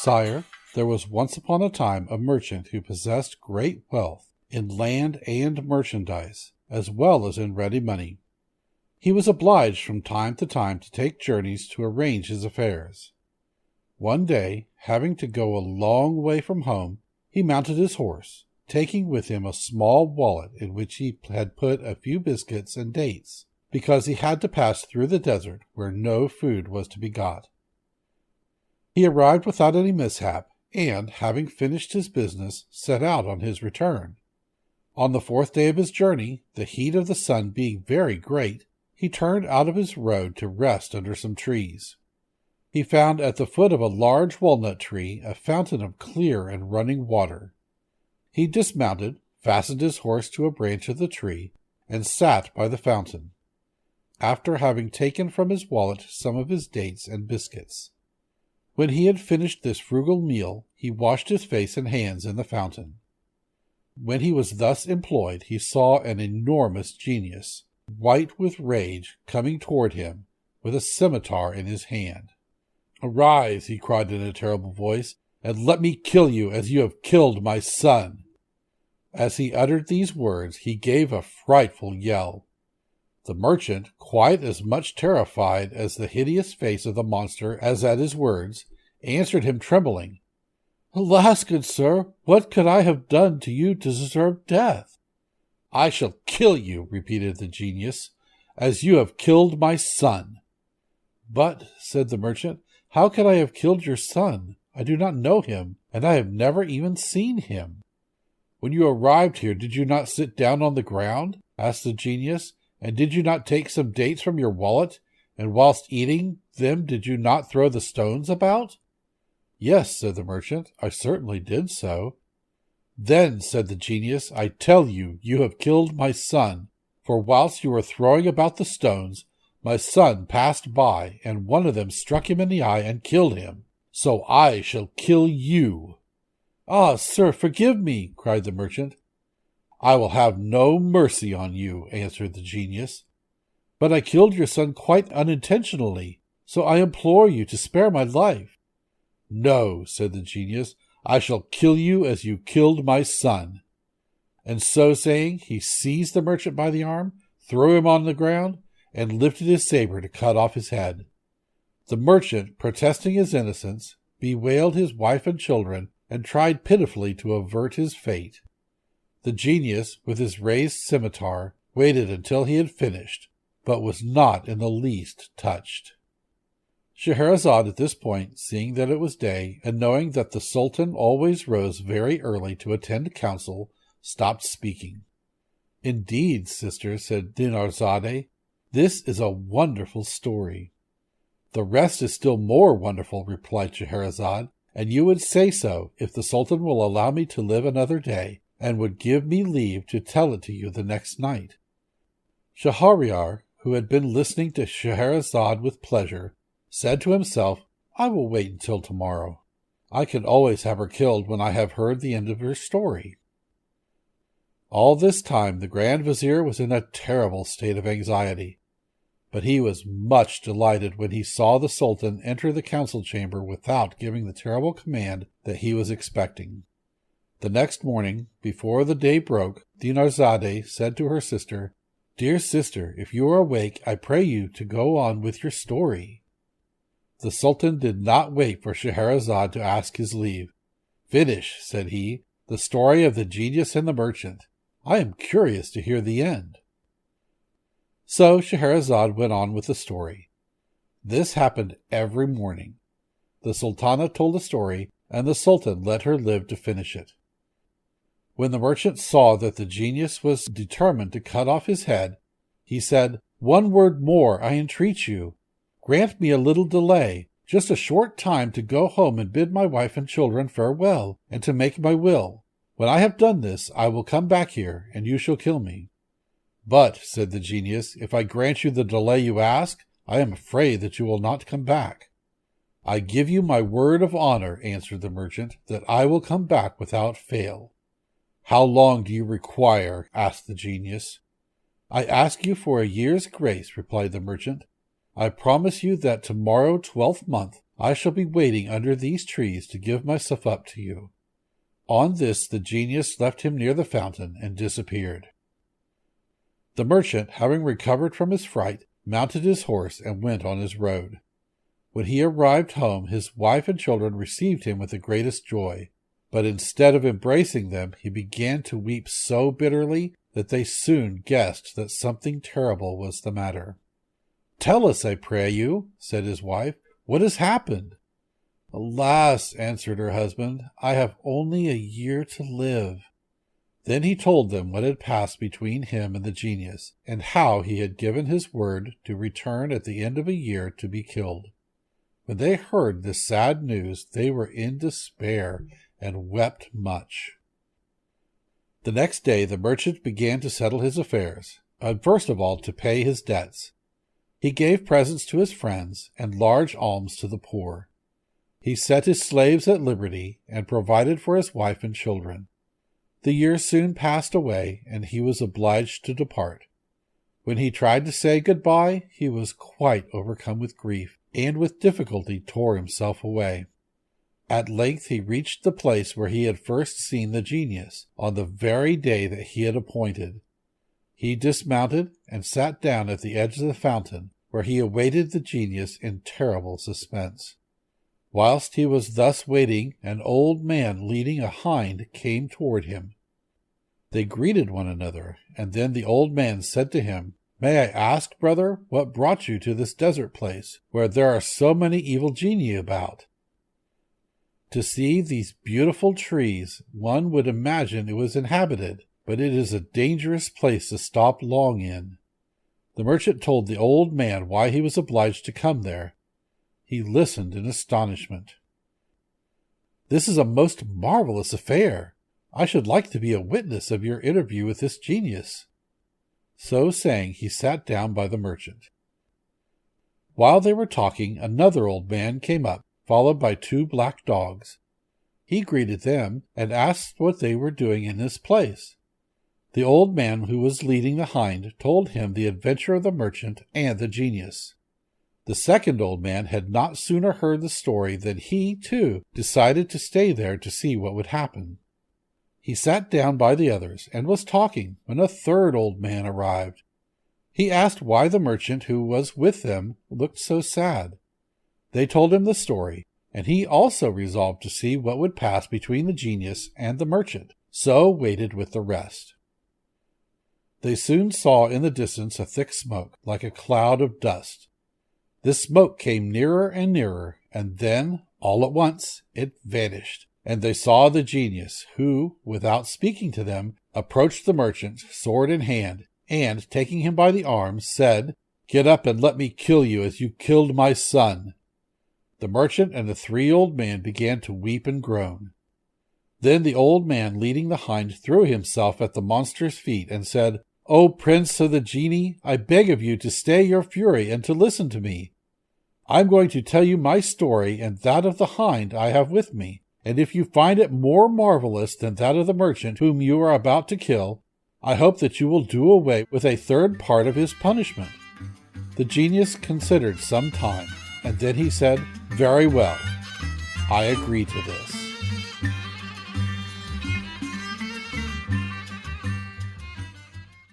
Sire, there was once upon a time a merchant who possessed great wealth in land and merchandise, as well as in ready money. He was obliged from time to take journeys to arrange his affairs. One day, having to go a long way from home, he mounted his horse, taking with him a small wallet in which he had put a few biscuits and dates, because he had to pass through the desert where no food was to be got. He arrived without any mishap, and, having finished his business, set out on his return. On the 4th day of his journey, the heat of the sun being very great, he turned out of his road to rest under some trees. He found at the foot of a large walnut tree a fountain of clear and running water. He dismounted, fastened his horse to a branch of the tree, and sat by the fountain, after having taken from his wallet some of his dates and biscuits. When he had finished this frugal meal, he washed his face and hands in the fountain. When he was thus employed, he saw an enormous genius, white with rage, coming toward him, with a scimitar in his hand. "Arise," he cried in a terrible voice, "and let me kill you as you have killed my son." As he uttered these words, he gave a frightful yell. The merchant, quite as much terrified as the hideous face of the monster as at his words, answered him trembling, "Alas, good sir, what could I have done to you to deserve death?" "I shall kill you," repeated the genius, "as you have killed my son." "But," said the merchant, "how could I have killed your son? I do not know him, and I have never even seen him." "When you arrived here, did you not sit down on the ground?" asked the genius, "and did you not take some dates from your wallet, and whilst eating them did you not throw the stones about?" "Yes," said the merchant, "I certainly did so." "Then," said the genius, "I tell you, you have killed my son, for whilst you were throwing about the stones, my son passed by, and one of them struck him in the eye and killed him. So I shall kill you." "Ah, sir, forgive me," cried the merchant. "I will have no mercy on you," answered the genius. "But I killed your son quite unintentionally, so I implore you to spare my life." "No," said the genius, "I shall kill you as you killed my son." And so saying, he seized the merchant by the arm, threw him on the ground, and lifted his saber to cut off his head. The merchant, protesting his innocence, bewailed his wife and children, and tried pitifully to avert his fate. The genius, with his raised scimitar, waited until he had finished, but was not in the least touched. Scheherazade at this point, seeing that it was day, and knowing that the Sultan always rose very early to attend council, stopped speaking. "Indeed, sister," said Dinarzade, "this is a wonderful story." "The rest is still more wonderful," replied Scheherazade, "and you would say so if the Sultan will allow me to live another day, and would give me leave to tell it to you the next night." Shahryar, who had been listening to Scheherazade with pleasure, said to himself, "I will wait until tomorrow. I can always have her killed when I have heard the end of her story." All this time the Grand Vizier was in a terrible state of anxiety, but he was much delighted when he saw the Sultan enter the council chamber without giving the terrible command that he was expecting. The next morning, before the day broke, Dinarzade said to her sister, "Dear sister, if you are awake, I pray you to go on with your story." The Sultan did not wait for Scheherazade to ask his leave. "Finish," said he, "the story of the genius and the merchant. I am curious to hear the end." So Scheherazade went on with the story. This happened every morning. The Sultana told a story, and the Sultan let her live to finish it. When the merchant saw that the genius was determined to cut off his head, he said, "One word more, I entreat you. Grant me a little delay, just a short time to go home and bid my wife and children farewell, and to make my will. When I have done this, I will come back here, and you shall kill me." "But," said the genius, "if I grant you the delay you ask, I am afraid that you will not come back." "I give you my word of honor," answered the merchant, "that I will come back without fail." "How long do you require?" asked the genius. "I ask you for a year's grace," replied the merchant. "I promise you that tomorrow, 12th month, I shall be waiting under these trees to give myself up to you." On this the genius left him near the fountain and disappeared. The merchant, having recovered from his fright, mounted his horse and went on his road. When he arrived home, his wife and children received him with the greatest joy. But instead of embracing them, he began to weep so bitterly that they soon guessed that something terrible was the matter. "Tell us, I pray you," said his wife, "what has happened?" "Alas," answered her husband, "I have only a year to live." Then he told them what had passed between him and the genius, and how he had given his word to return at the end of a year to be killed. When they heard this sad news, they were in despair and wept much. The next day the merchant began to settle his affairs, and first of all to pay his debts. He gave presents to his friends and large alms to the poor. He set his slaves at liberty and provided for his wife and children. The year soon passed away, and he was obliged to depart. When he tried to say good-bye, he was quite overcome with grief, and with difficulty tore himself away. At length he reached the place where he had first seen the genius, on the very day that he had appointed. He dismounted and sat down at the edge of the fountain, where he awaited the genius in terrible suspense. Whilst he was thus waiting, an old man leading a hind came toward him. They greeted one another, and then the old man said to him, "May I ask, brother, what brought you to this desert place, where there are so many evil genii about?" "To see these beautiful trees, one would imagine it was inhabited, but it is a dangerous place to stop long in." The merchant told the old man why he was obliged to come there. He listened in astonishment. "This is a most marvelous affair. I should like to be a witness of your interview with this genius." So saying, he sat down by the merchant. While they were talking, another old man came up, followed by 2 black dogs. He greeted them and asked what they were doing in this place. The old man who was leading the hind told him the adventure of the merchant and the genius. The second old man had not sooner heard the story than he, too, decided to stay there to see what would happen. He sat down by the others and was talking when a third old man arrived. He asked why the merchant who was with them looked so sad. They told him the story, and he also resolved to see what would pass between the genius and the merchant, so waited with the rest. They soon saw in the distance a thick smoke, like a cloud of dust. This smoke came nearer and nearer, and then, all at once, it vanished, and they saw the genius, who, without speaking to them, approached the merchant, sword in hand, and, taking him by the arm, said, "Get up and let me kill you as you killed my son." The merchant and the 3 old men began to weep and groan. Then the old man leading the hind threw himself at the monster's feet and said, "O prince of the genii, I beg of you to stay your fury and to listen to me. I am going to tell you my story and that of the hind I have with me, and if you find it more marvelous than that of the merchant whom you are about to kill, I hope that you will do away with a third part of his punishment." The genius considered some time, and then he said, "Very well, I agree to this."